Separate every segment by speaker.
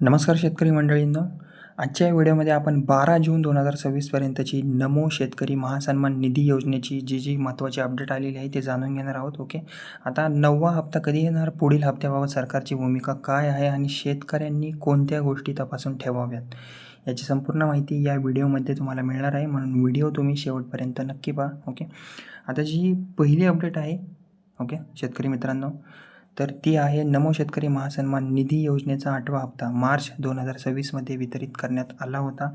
Speaker 1: नमस्कार शेतकरी मंडळींनो. आजच्या या व्हिडिओमध्ये आपण 12 जून 2026 पर्यंतची नमो शेतकरी महासन्मान निधी योजनेची जी महत्त्वाची अपडेट आलेली आहे ते जाणून घेणार आहोत. ओके, आता 9वा हप्ता कधी येणार, पुढील हप्त्याबाबत सरकारची भूमिका काय आहे आणि शेतकऱ्यांनी कोणत्या गोष्टी तपासून ठेवाव्यात याची संपूर्ण माहिती या व्हिडिओमध्ये तुम्हाला मिळणार आहे, म्हणून व्हिडिओ तुम्ही शेवटपर्यंत नक्की पहा. ओके, आता जी पहिली अपडेट आहे ओके शेतकरी मित्रांनो, तर ती आहे नमो शेतकरी महासन्मान निधी योजनेचा 8वा हप्ता मार्च 2026मध्ये वितरित करण्यात आला होता.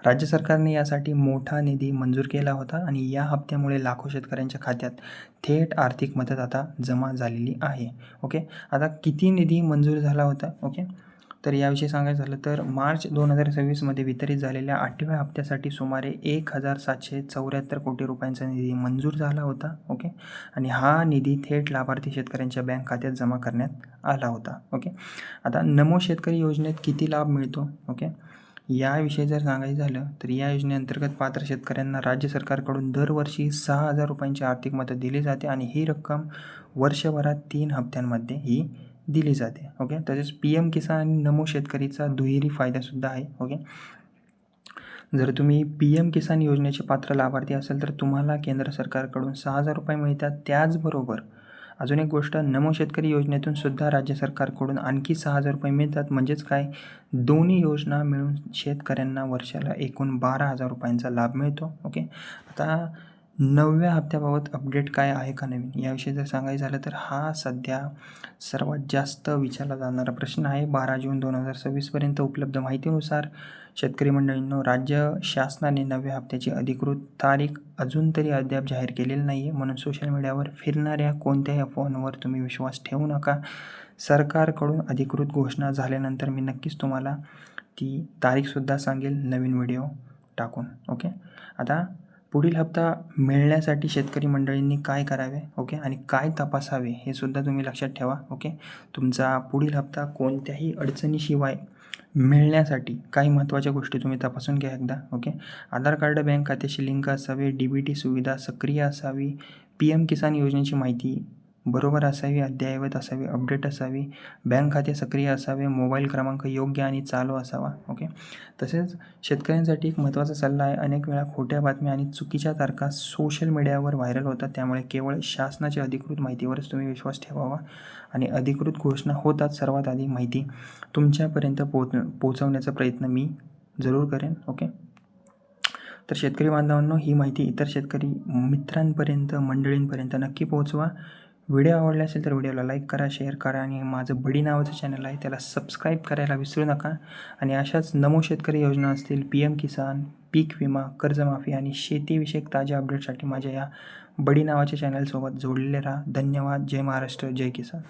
Speaker 1: राज्य सरकारने यासाठी मोठा निधी मंजूर केला होता आणि या हप्त्यामुळे लाखो शेतकऱ्यांच्या खात्यात थेट आर्थिक मदत आता जमा झालेली आहे. ओके, आता किती निधी मंजूर झाला होता? ओके, तर याविषयी सांगायचं झालं तर मार्च 2026मध्ये वितरित झालेल्या 8व्या हप्त्यासाठी सुमारे 1,774 कोटी रुपयांचा निधी मंजूर झाला होता. ओके, आणि हा निधी थेट लाभार्थी शेतकऱ्यांच्या बँक खात्यात जमा करण्यात आला होता. ओके, आता नमो शेतकरी योजनेत किती लाभ मिळतो? ओके, याविषयी जर सांगायचं झालं तर या योजनेअंतर्गत पात्र शेतकऱ्यांना राज्य सरकारकडून दरवर्षी 6,000 रुपयांची आर्थिक मदत दिली जाते आणि ही रक्कम वर्षभरात 3 हप्त्यांमध्ये ही दिली जाते. ओके, तसेच PM किसान आणि नमो शेतकरीचा दुहेरी फायदासुद्धा आहे. ओके, जर तुम्ही PM किसान योजनेचे पात्र लाभार्थी असाल तर तुम्हाला केंद्र सरकारकडून 6,000 रुपये मिळतात. त्याचबरोबर अजून एक गोष्ट, नमो शेतकरी योजनेतून सुद्धा राज्य सरकारकडून आणखी 6,000 रुपये मिळतात. म्हणजेच काय, दोन्ही योजना मिळून शेतकऱ्यांना वर्षाला एकूण 12,000 रुपयांचा लाभ मिळतो. ओके, आता 9व्या हप्त्याबाबत अपडेट काय आहे का नवीन, याविषयी जर सांगायचं झालं तर हा सध्या सर्वात जास्त विचारला जाणारा प्रश्न आहे. 12 जून 2026पर्यंत उपलब्ध माहितीनुसार शेतकरी मंडळींनो, राज्य शासनाने 9व्या हप्त्याची अधिकृत तारीख अजून तरी अद्याप जाहीर केलेली नाही आहे, म्हणून सोशल मीडियावर फिरणाऱ्या कोणत्याही अफवांवर तुम्ही विश्वास ठेवू नका. सरकारकडून अधिकृत घोषणा झाल्यानंतर मी नक्कीच तुम्हाला ती तारीखसुद्धा सांगेल नवीन व्हिडिओ टाकून. ओके, आता पुढील हप्ता मिळण्यासाठी शेतकरी मंडळींनी काय करावे ओके आणि काय तपासावे हे सुद्धा तुम्ही लक्षात ठेवा. ओके, तुमचा पुढील हप्ता कोणत्याही अडचणीशिवाय मिळण्यासाठी काही महत्त्वाच्या गोष्टी तुम्ही तपासून घ्या एकदा. ओके, आधार कार्ड बँक खात्याशी लिंक असावे, DBT सुविधा सक्रिय असावी, PM किसान योजनेची माहिती बरोबर असावी, अद्ययावत असावी, अपडेट असावी, बँक खाते सक्रिय असावे, मोबाईल क्रमांक योग्य आणि चालू असावा. ओके, तसेच शेतकऱ्यांसाठी एक महत्त्वाचा सल्ला आहे, अनेक वेळा खोट्या बातम्या आणि चुकीच्या तारखा सोशल मीडियावर व्हायरल होतात, त्यामुळे केवळ शासनाच्या अधिकृत माहितीवरच तुम्ही विश्वास ठेवावा आणि अधिकृत घोषणा होताच सर्वात आधी माहिती तुमच्यापर्यंत पोहोचवण्याचा प्रयत्न मी जरूर करेन. ओके, तर शेतकरी बांधवांनो, ही माहिती इतर शेतकरी मित्रांपर्यंत मंडळींपर्यंत नक्की पोहोचवा. व्हिडिओ आवडला असेल तर व्हिडिओला लाईक करा, शेअर करा आणि माझं बडी नावाचं चॅनल आहे त्याला सबस्क्राईब करायला विसरू नका. आणि अशाच नमो शेतकरी योजना असतील, PM किसान, पीक विमा, कर्जमाफी आणि शेतीविषयक ताज्या अपडेटसाठी माझ्या या बडी नावाच्या चॅनलसोबत जोडलेले राहा. धन्यवाद. जय महाराष्ट्र, जय किसान.